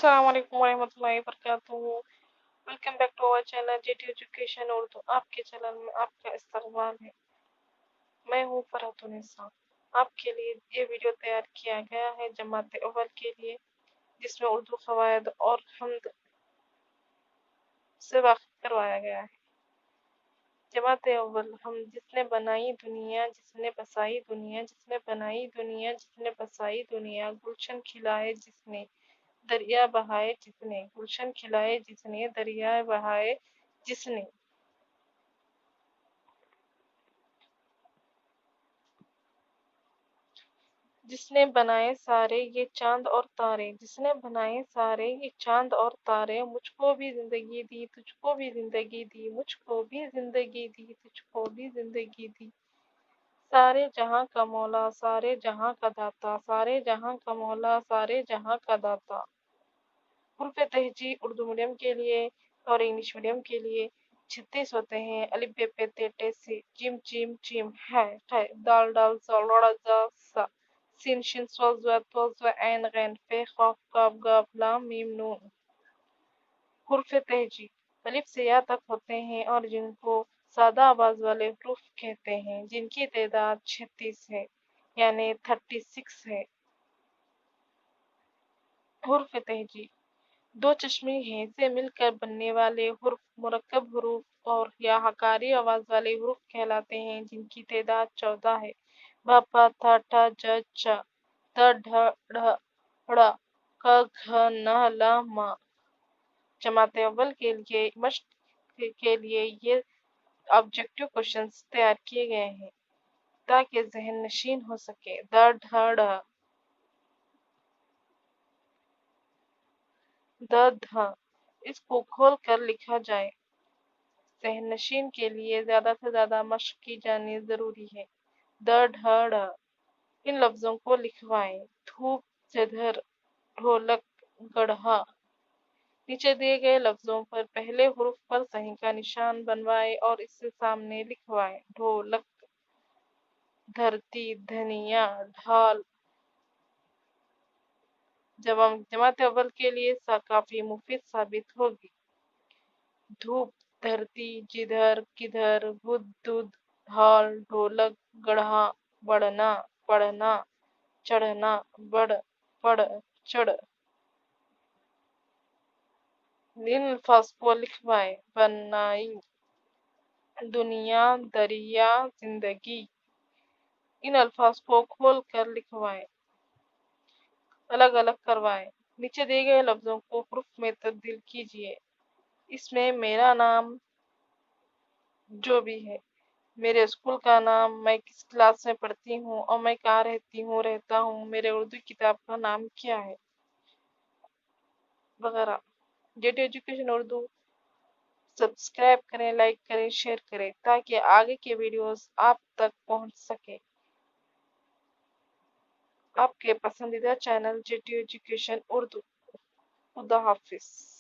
अस्सलाम वालेकुम वरहमतुल्लाहि वबरकातुहू। Welcome back to our channel JT education Urdu. आपके चैनल में आपका इस्तकबाल है। मैं हूँ फरहतुन्निसा। आपके लिए ये वीडियो तैयार किया गया है जमात अव्वल के लिए, जिसमें उर्दू क़वायद और हम्द से वाक़िफ़ करवाया गया है। जमात अव्वल हम जिसने बनाई दुनिया, जिसने बसाई दुनिया, जिसने बनाई दुनिया, जिसने बसाई दुनिया, गुलशन खिलाए जिसने, दरिया बहाए जिसने, गुलशन खिलाए जिसने, दरिया बहाए जिसने। जिसने बनाए सारे ये चांद और तारे, जिसने बनाए सारे ये चांद और तारे, मुझको भी जिंदगी दी, तुझको भी जिंदगी दी, मुझको भी जिंदगी दी, तुझको भी जिंदगी दी। सारे जहां का मौला, सारे जहां का दाता, सारे जहां का मौला, सारे जहां का दाता। हुर्फ तहजी उर्दू मीडियम के लिए और इंग्लिश मीडियम के लिए 36 होते हैं। अलिफ बे पे ते टे से, जिम चिम चिम, है, दाल डाल सा, लड़ा जा सा, सिन शिन स्वाल ज़ा तो ज़ा, ऐन गैन फे ख़ाफ काफ गाफ लाम मीम नून। हुर्फ तहजी अलिफ से या तक होते हैं और जिनको सादा आवाज वाले हुरूफ कहते हैं, जिनकी तादाद 36 है, यानी 36 है। हुर्फ तहजी दो चश्मे हैं से मिलकर बनने वाले हुर्फ मुरक्कब हुरूफ और या हकारी आवाज वाले हुरूफ कहलाते हैं, जिनकी तादाद 14 है। ब प थ ठ ज छ त ढ ढ़ ढ़ क घ न ल म। जमात अव्वल के लिए मश्क के लिए ये ऑब्जेक्टिव क्वेश्चंस तैयार किए गए हैं ताकि जहन नशीन हो सके। द ढ ढ़, द ध, इसको खोल कर लिखा जाए। ज़हन-नशीन के लिए ज़्यादा से ज़्यादा मश्क की जानी ज़रूरी है। द ढ ढ़, इन लफ्ज़ों को लिखवाएं। धूप, जिधर, ढोलक, गढ़ा। नीचे दिए गए लफ्ज़ों पर पहले हुरूफ पर सही का निशान बनवाएं और इससे सामने लिखवाएं। ढोलक, धरती, धनिया, ढाल। जमात अव्वल के लिए काफी मुफीद साबित होगी। धूप, धरती, जिधर, किधर, बुद्ध, ढाल, ढोलक, गढ़ा, बढ़ना, पढ़ना, चढ़ना, बढ़, पढ़, चढ़। इन अल्फाज को लिखवाएं। बनाई, दुनिया, दरिया, जिंदगी। इन अल्फाज को खोल कर लिखवाएं, अलग अलग करवाएं। नीचे दिए गए लफ्जों को हुरूफ में तब्दील कीजिए। इसमें मेरा नाम जो भी है, मेरे स्कूल का नाम, मैं किस क्लास में पढ़ती हूँ और मैं कहाँ रहता हूँ, मेरे उर्दू किताब का नाम क्या है, वगैरह। जेटी एजुकेशन उर्दू सब्सक्राइब करें, लाइक करें, शेयर करें ताकि आगे के वीडियोस आप तक पहुंच सके। आपके पसंदीदा चैनल जेटी एजुकेशन उर्दू। खुदा हाफिज।